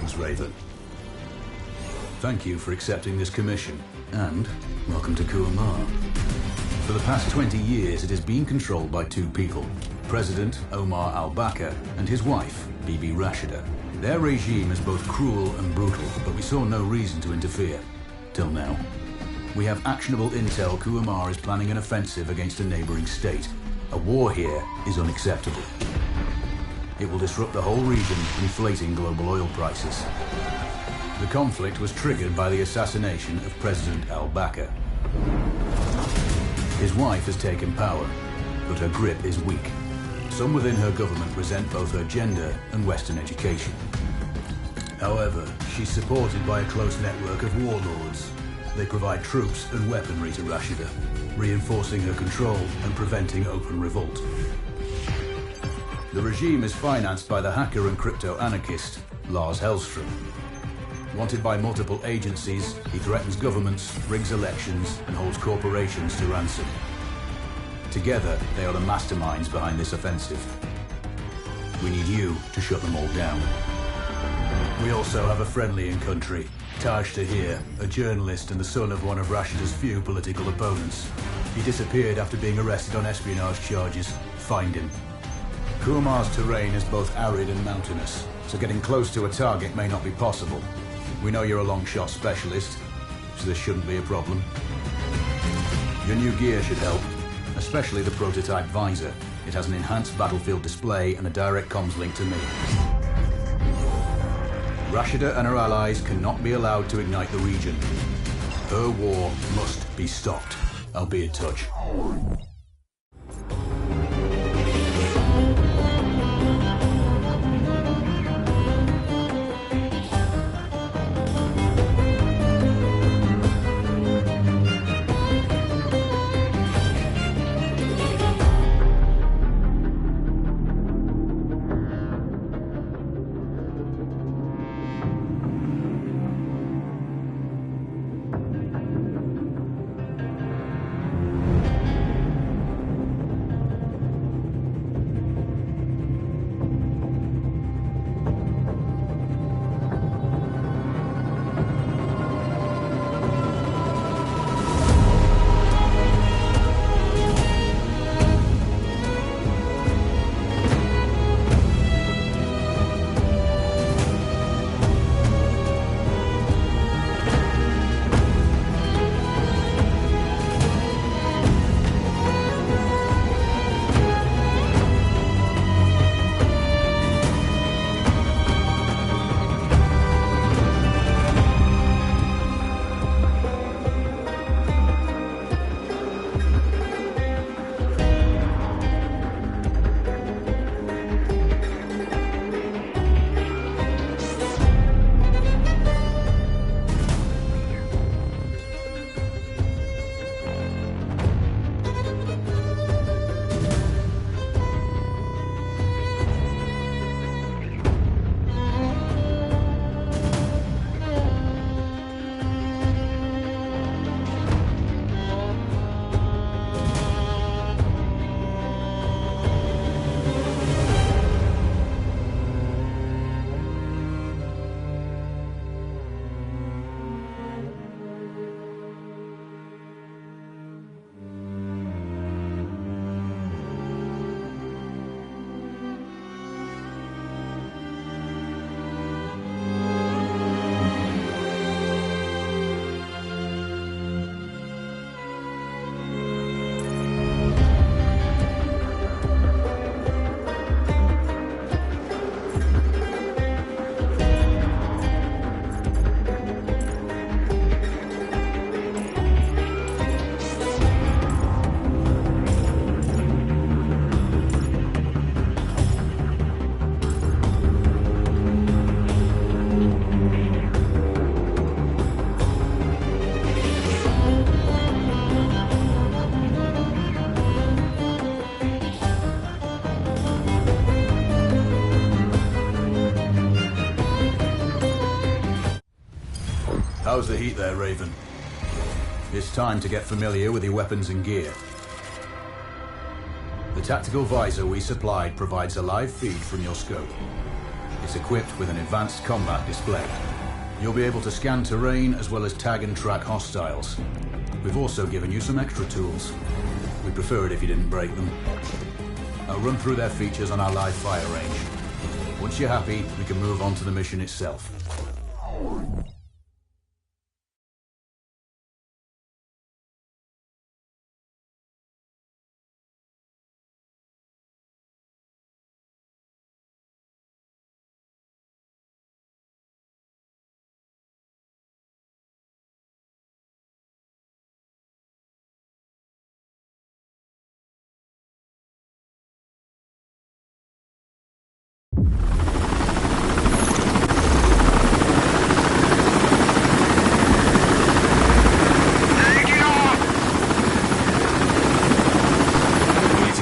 Greetings, Raven. Thank you for accepting this commission, and welcome to Kuamar. For the past 20 years, it has been controlled by two people, President Omar al-Bakr and his wife, Bibi Rashida. Their regime is both cruel and brutal, but we saw no reason to interfere. Till now. We have actionable intel Kuamar is planning an offensive against a neighboring state. A war here is unacceptable. It will disrupt the whole region, inflating global oil prices. The conflict was triggered by the assassination of President al-Bakr. His wife has taken power, but her grip is weak. Some within her government resent both her gender and Western education. However, she's supported by a close network of warlords. They provide troops and weaponry to Rashida, reinforcing her control and preventing open revolt. The regime is financed by the hacker and crypto-anarchist, Lars Hellstrom. Wanted by multiple agencies, he threatens governments, rigs elections, and holds corporations to ransom. Together, they are the masterminds behind this offensive. We need you to shut them all down. We also have a friendly in country, Taj Tahir, a journalist and the son of one of Rashida's few political opponents. He disappeared after being arrested on espionage charges. Find him. Kuamar's terrain is both arid and mountainous, so getting close to a target may not be possible. We know you're a long-shot specialist, so this shouldn't be a problem. Your new gear should help, especially the prototype visor. It has an enhanced battlefield display and a direct comms link to me. Rashida and her allies cannot be allowed to ignite the region. Her war must be stopped. I'll be in touch. How's the heat there, Raven? It's time to get familiar with your weapons and gear. The tactical visor we supplied provides a live feed from your scope. It it's equipped with an advanced combat display. You'll be able to scan terrain as well as tag and track hostiles. We've also given you some extra tools. We'd prefer it if you didn't break them. I'll run through their features on our live fire range. Once you're happy, we can move on to the mission itself.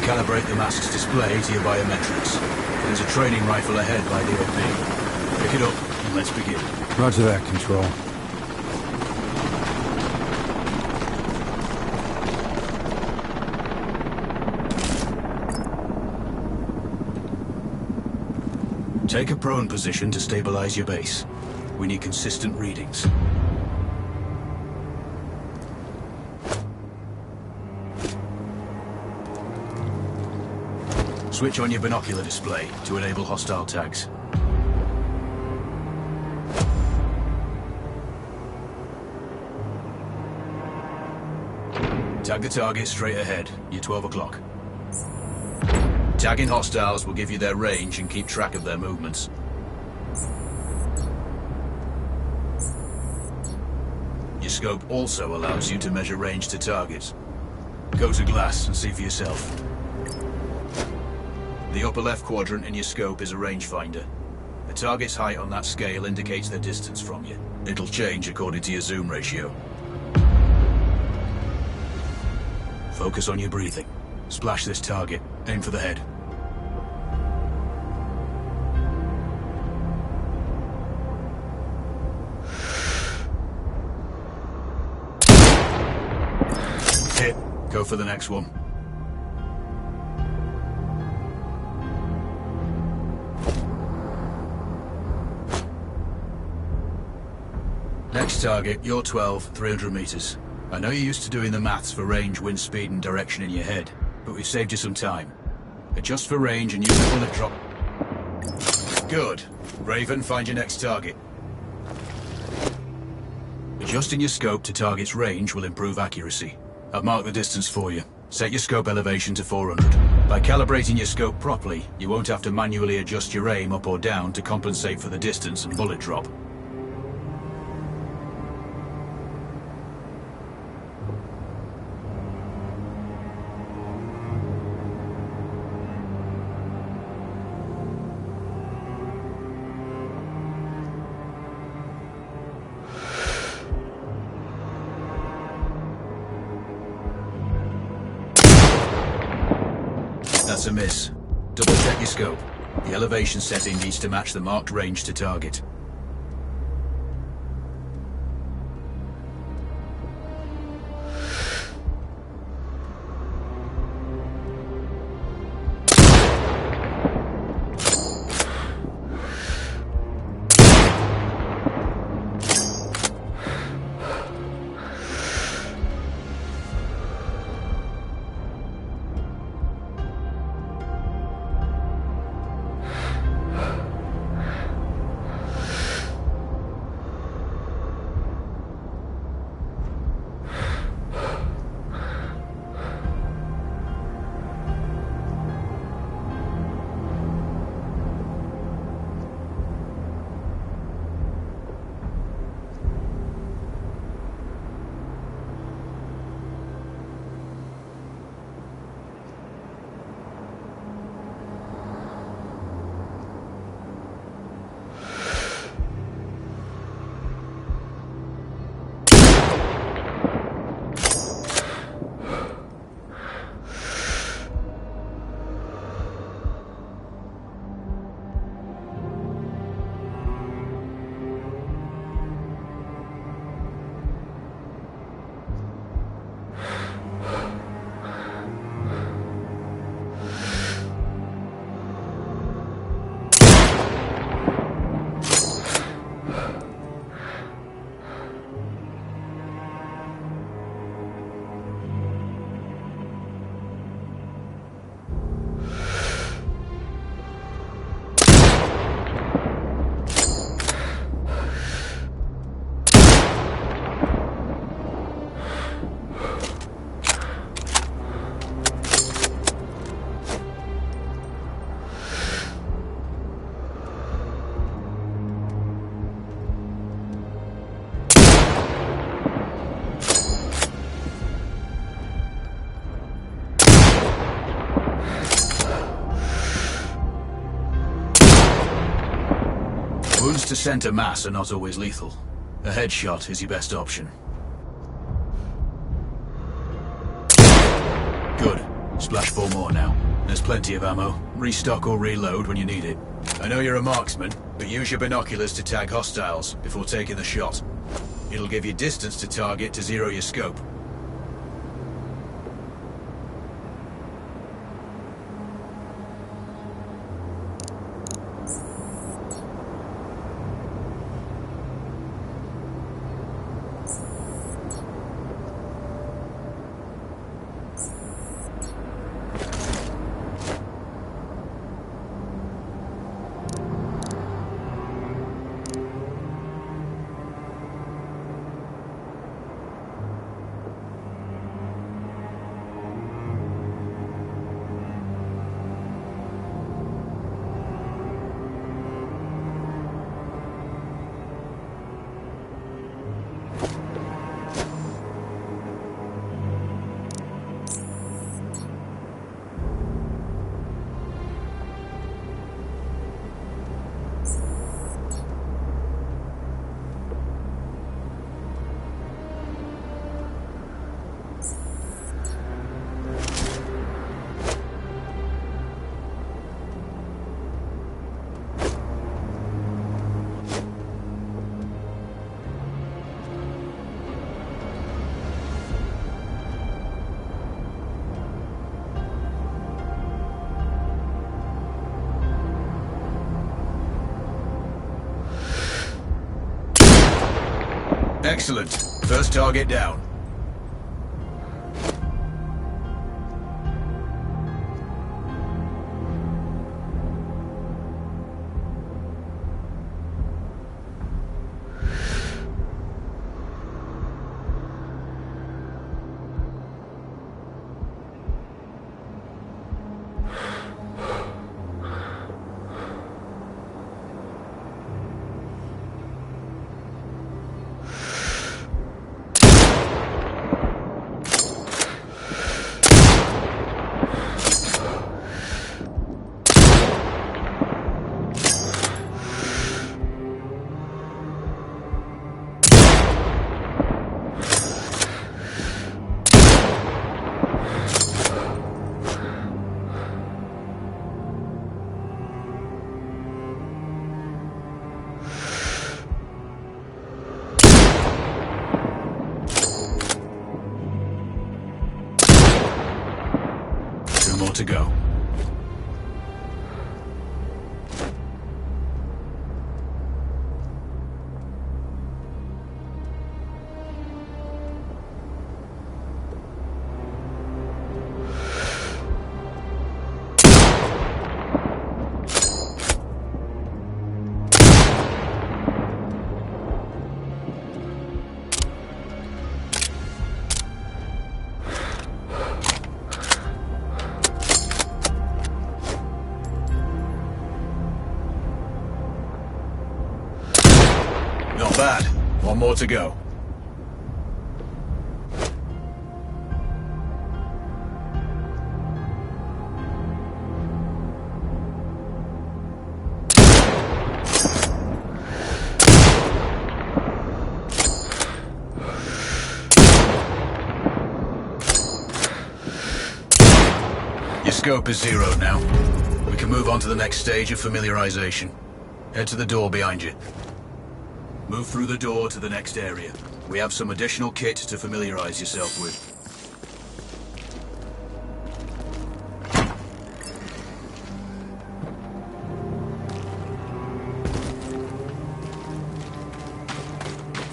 Calibrate the mask's display to your biometrics. There's a training rifle ahead by the OP. Pick it up and let's begin. Roger that, Control. Take a prone position to stabilize your base. We need consistent readings. Switch on your binocular display to enable hostile tags. Tag the target straight ahead. You're 12 o'clock. Tagging hostiles will give you their range and keep track of their movements. Your scope also allows you to measure range to targets. Go to glass and see for yourself. The upper left quadrant in your scope is a rangefinder. The target's height on that scale indicates their distance from you. It'll change according to your zoom ratio. Focus on your breathing. Splash this target. Aim for the head. Hit. Go for the next one. Next target, you're 12, 300 meters. I know you're used to doing the maths for range, wind speed and direction in your head, but we've saved you some time. Adjust for range and use the bullet drop. Good. Raven, find your next target. Adjusting your scope to target's range will improve accuracy. I've marked the distance for you. Set your scope elevation to 400. By calibrating your scope properly, you won't have to manually adjust your aim up or down to compensate for the distance and bullet drop. That's a miss. Double check your scope. The elevation setting needs to match the marked range to target. Wounds to center mass are not always lethal. A headshot is your best option. Good. Splash 4 more now. There's plenty of ammo. Restock or reload when you need it. I know you're a marksman, but use your binoculars to tag hostiles before taking the shot. It'll give you distance to target to zero your scope. Excellent. First target down. More to go. Not bad. One more to go. Your scope is zero now. We can move on to the next stage of familiarization. Head to the door behind you. Move through the door to the next area. We have some additional kit to familiarize yourself with.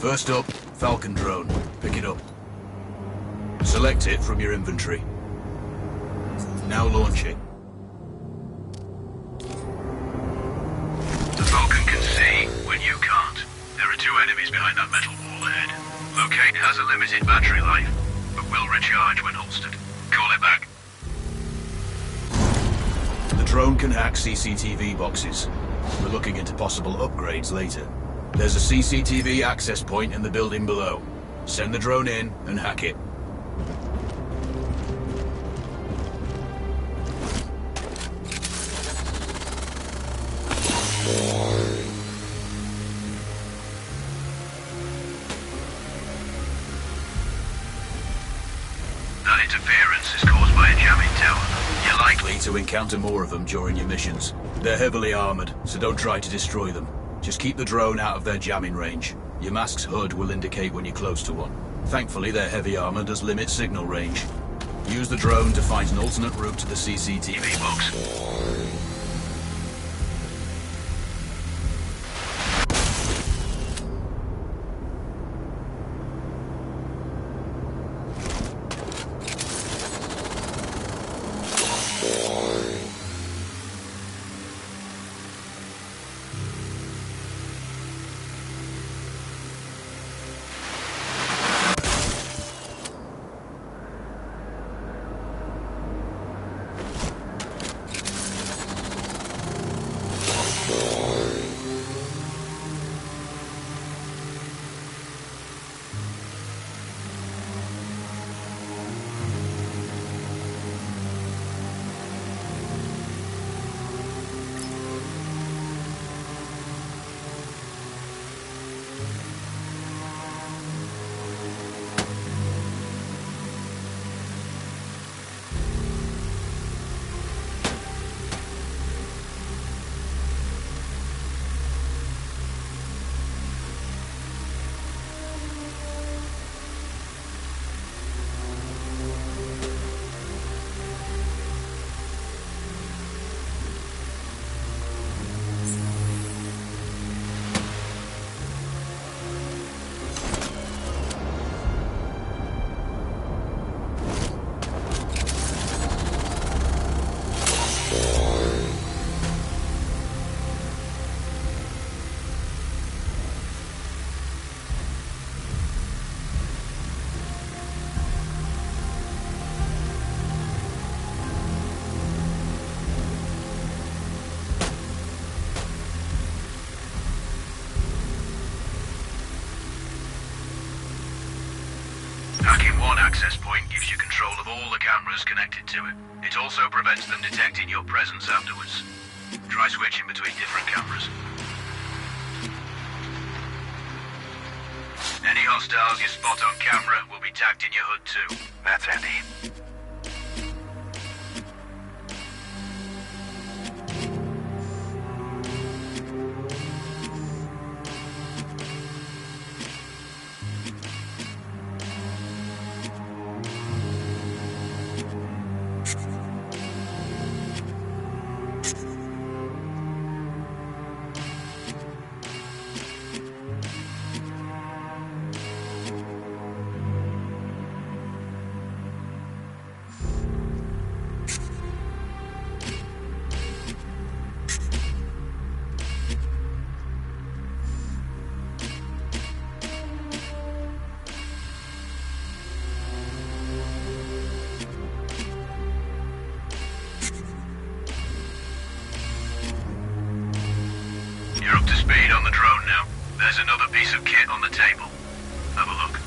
First up, Falcon drone. Pick it up. Select it from your inventory. Now launch it. The Falcon can see when you can't. There are 2 enemies behind that metal wall ahead. Locate has a limited battery life, but will recharge when holstered. Call it back. The drone can hack CCTV boxes. We're looking into possible upgrades later. There's a CCTV access point in the building below. Send the drone in and hack it. likely to encounter more of them during your missions. They're heavily armored, so don't try to destroy them. Just keep the drone out of their jamming range. Your mask's HUD will indicate when you're close to one. Thankfully, their heavy armor does limit signal range. Use the drone to find an alternate route to the CCTV box. Hacking one access point gives you control of all the cameras connected to it. It also prevents them detecting your presence afterwards. Try switching between different cameras. Any hostiles you spot on camera will be tagged in your HUD too. That's handy. You're up to speed on the drone now. There's another piece of kit on the table. Have a look.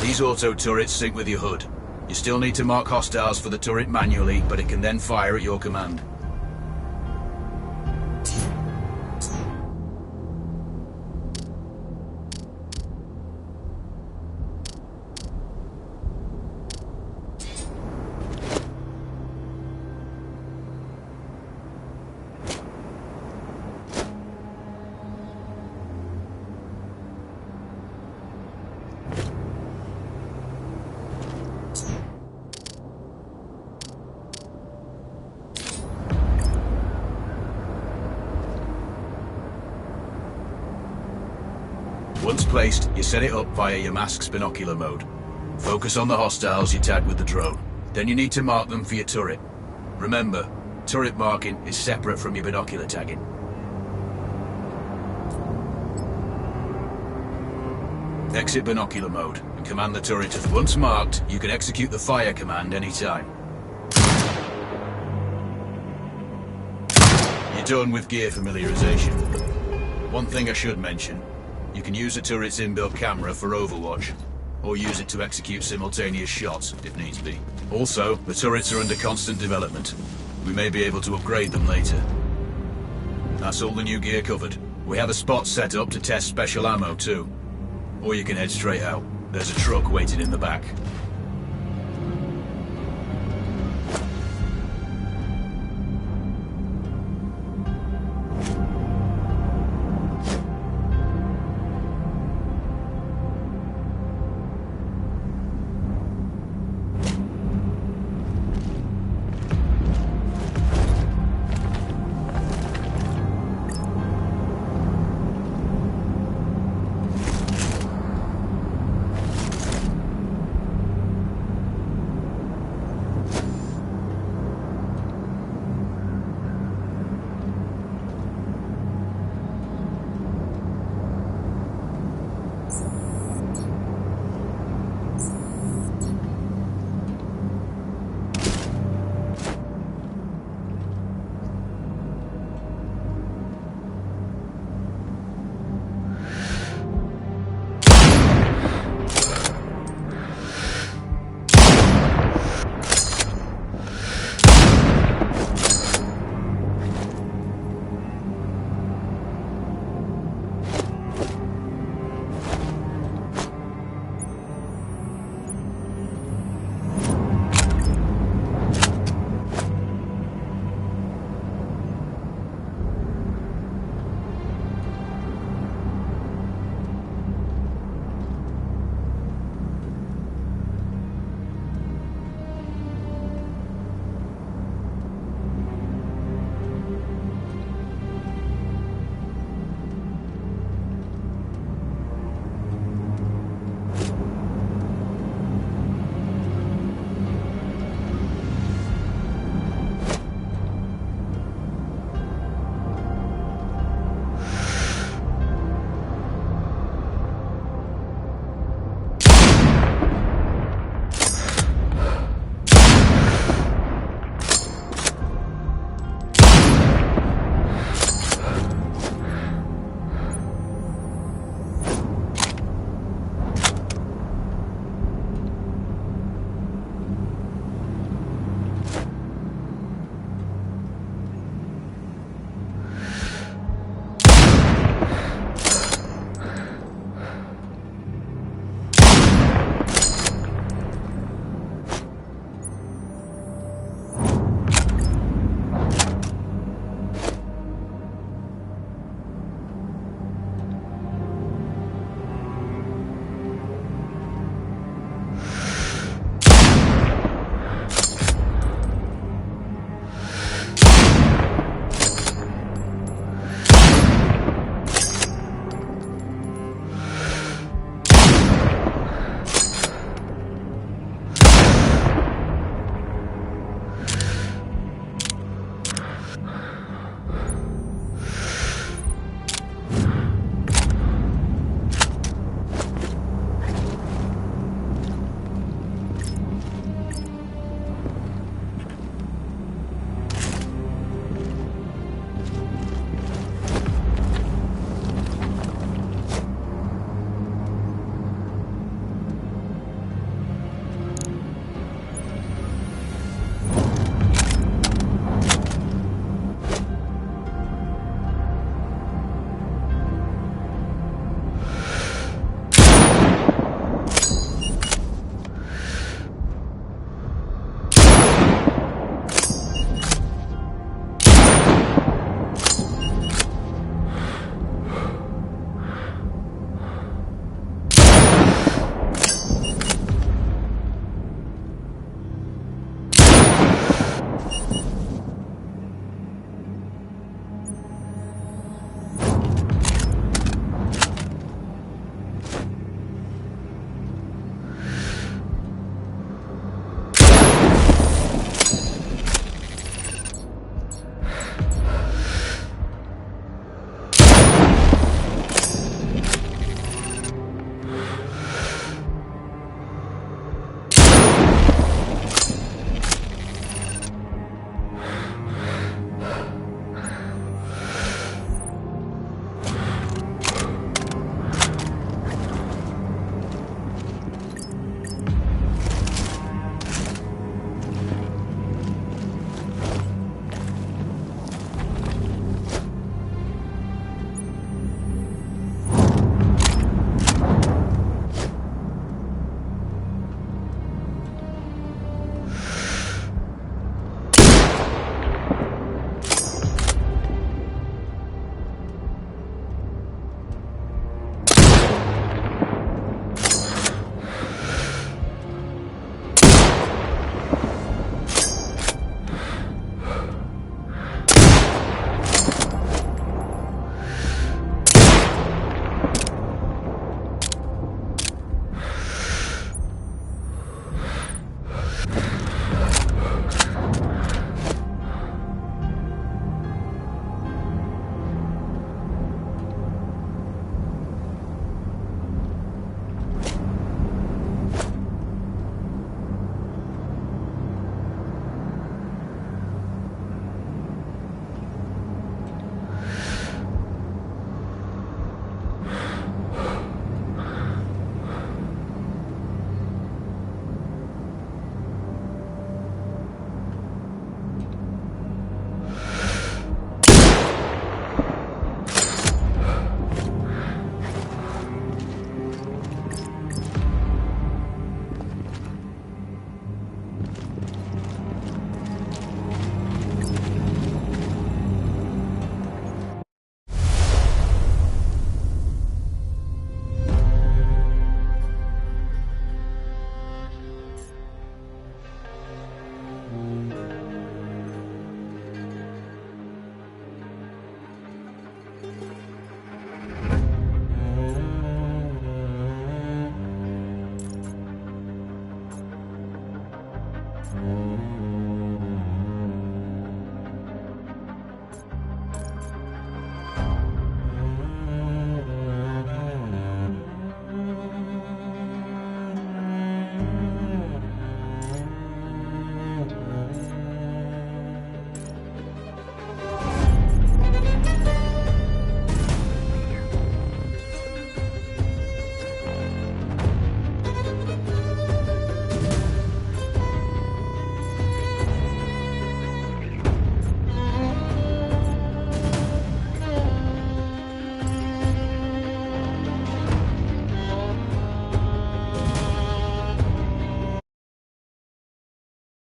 These auto turrets sync with your HUD. You still need to mark hostiles for the turret manually, but it can then fire at your command. Once placed, you set it up via your mask's binocular mode. Focus on the hostiles you tag with the drone. Then you need to mark them for your turret. Remember, turret marking is separate from your binocular tagging. Exit binocular mode and command the turret to... Once marked, you can execute the fire command anytime. You're done with gear familiarization. One thing I should mention. You can use the turret's inbuilt camera for overwatch, or use it to execute simultaneous shots, if needs be. Also, the turrets are under constant development. We may be able to upgrade them later. That's all the new gear covered. We have a spot set up to test special ammo too. Or you can head straight out. There's a truck waiting in the back.